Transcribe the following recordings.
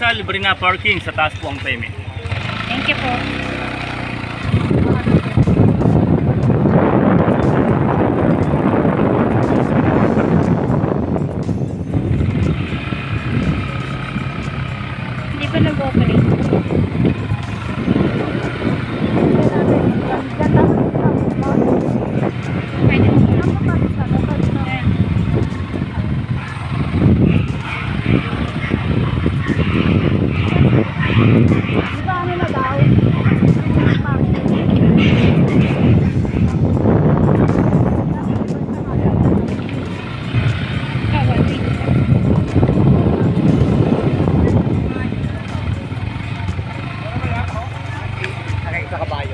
kuya, libre nga parking, sa taas po ang payment. Thank you po. Hindi pa nag-operate. Pwede mo.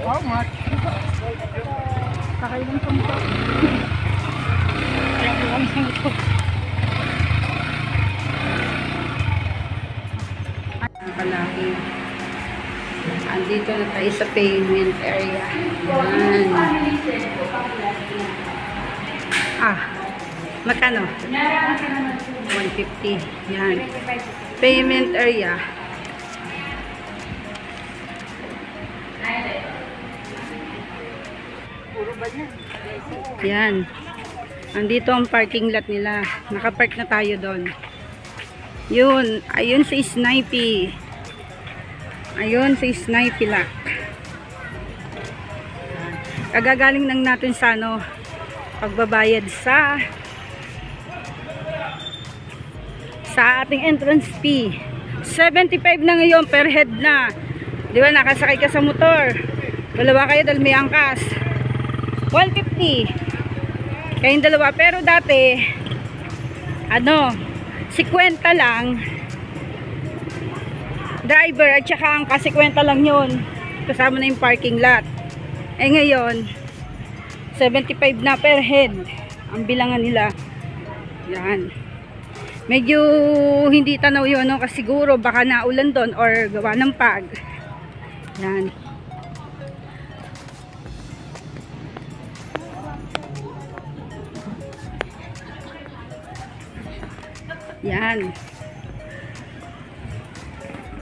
How much? Kakailan po mo. Kalaki. Andito na tayo sa payment area. Yan. Magkano? 150. Yan. Payment area. Yan. Andito ang parking lot nila. Nakapark na tayo doon. Yun. Ayun si Snipey. Ayun si Snipey Lock. Kagagaling lang natin sa pagbabayad sa ating entrance fee. 75 na ngayon per head na. Di ba nakasakay ka sa motor? Dalawa kayo dahil may angkas. 150 kayong dalawa, pero dati 50 lang driver at saka ang 50 lang yun kasama na yung parking lot. Ngayon 75 na per head ang bilangan nila. Yan, medyo hindi tanaw yun kasi siguro baka naulan doon or gawa ng pag. Yan. Yan.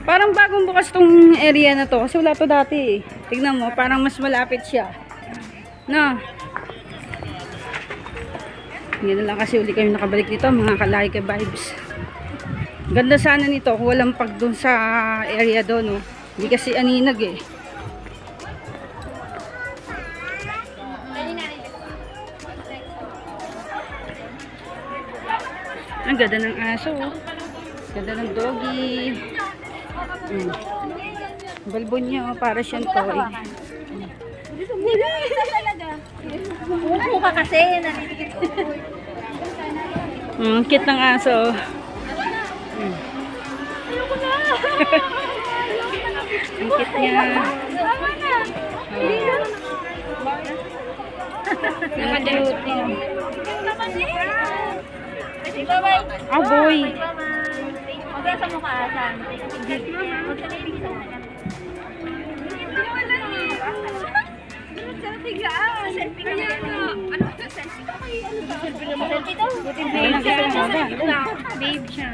Parang bagong bukas tong area na to. Kasi wala to dati. Tignan mo, parang mas malapit siya. No? Hindi na lang kasi uli kami nakabalik dito. Mga Kalaika vibes. Ganda sana nito kung walang pag dun sa area doon. No? Hindi kasi aninag eh. Ang ganda ng aso. Ganda ng doggy. Balbon niya, para siyang toy. Upo ka kasi. Cute ng aso. Ayoko na. Ang cute niya. Ang cute niya. Boy. Magkaya sa mukha, saan? Selfie ka. Selfie ka. Ano ka? Selfie ka? Selfie daw. Babe siya. Babe siya.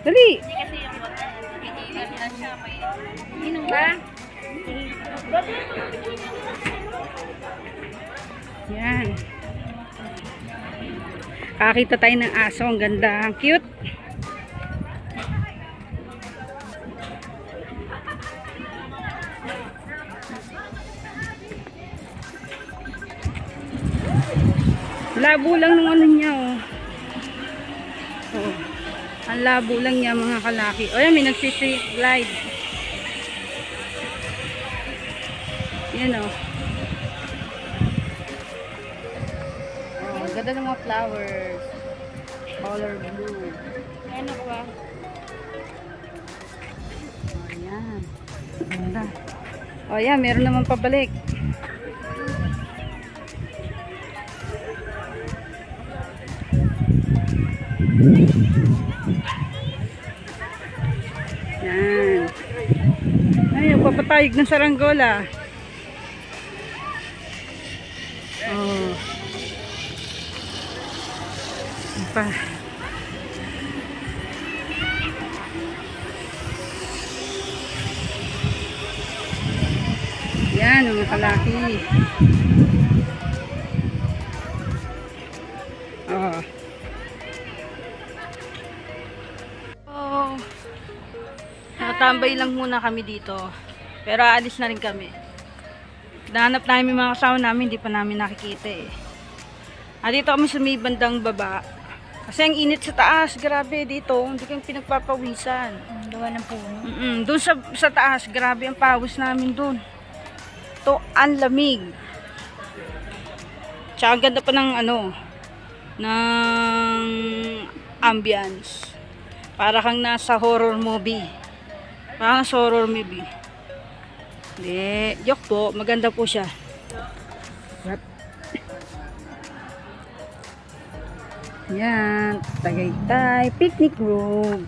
Dali. Inom ba? Yan. Kakita tayo ng aso. Ang ganda. Ang cute. Labo lang ng ano niya, oh. Oh. Ang labo lang niya, mga kalaki. O yan, may nagsi-street glide. Yan, oh. Oh, ganda ng mga flowers. Color blue. Ano ko ba? Oh, yan. Ganda. O yan, meron naman pabalik. Yan. Ay, papatayog ng saranggola. Oh. Pa. Yan, mga kalaki. Oh. Oh. Nakatambay lang muna kami dito. Pero aalis na rin kami. Nahanap namin yung mga kasama namin, hindi pa namin nakikita eh. At dito kami sa may bandang baba. Kasi ang init sa taas, grabe dito, hindi kami pinagpapawisan. Gawa ng puno. Doon sa taas, grabe ang pawis namin doon. To ang lamig. Tsaka ang ganda pa ng ng ambience. Para kang nasa horror movie. Parang sa horror movie. Hindi, joke po, maganda po siya. Yep. Yan, Tagaytay Picnic Grove.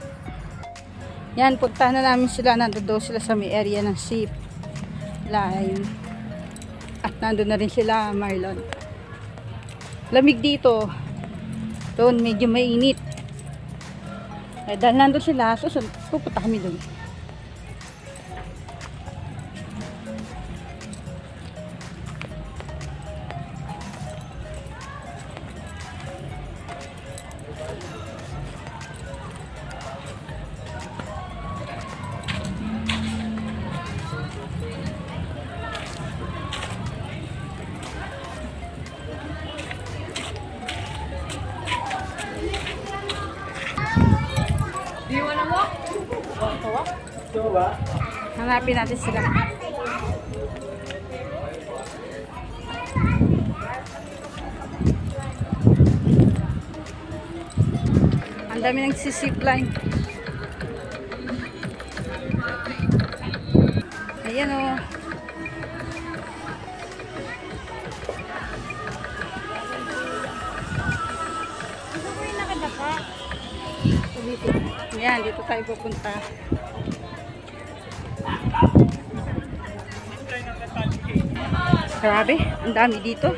Yan, puntahan na namin sila. Nandun daw sila sa may area ng Zip Line. At nandun na rin sila, Marlon. Lamig dito. Doon, medyo mainit. Eh, dahil nandun sila, susunod, pupunta kami doon. Hanapin natin sila. Ang dami ng zipline. Ayan o. Ayan, dito tayo pupunta. Grabe, ang dami dito.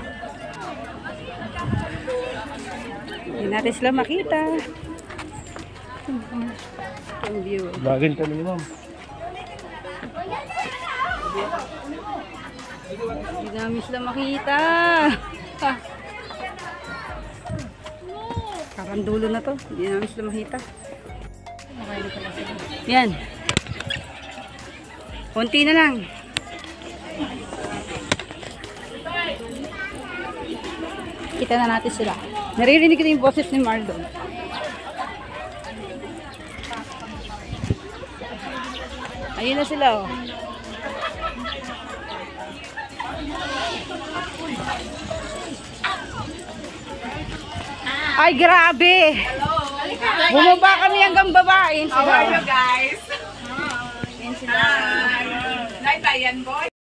Hindi natin sila makita. Ang view. Bagay kami ni ma'am. Hindi namin sila makita. Karandulo na to. Hindi namin sila makita. Yan. Konti na lang. Kita na natin sila. Naririnig ko yung boses ni Marlon. Ayun na sila oh. Ay grabe. Bumaba kami hanggang baba. Ayun sila. How are you guys? Ayun sila. Night yan, boy.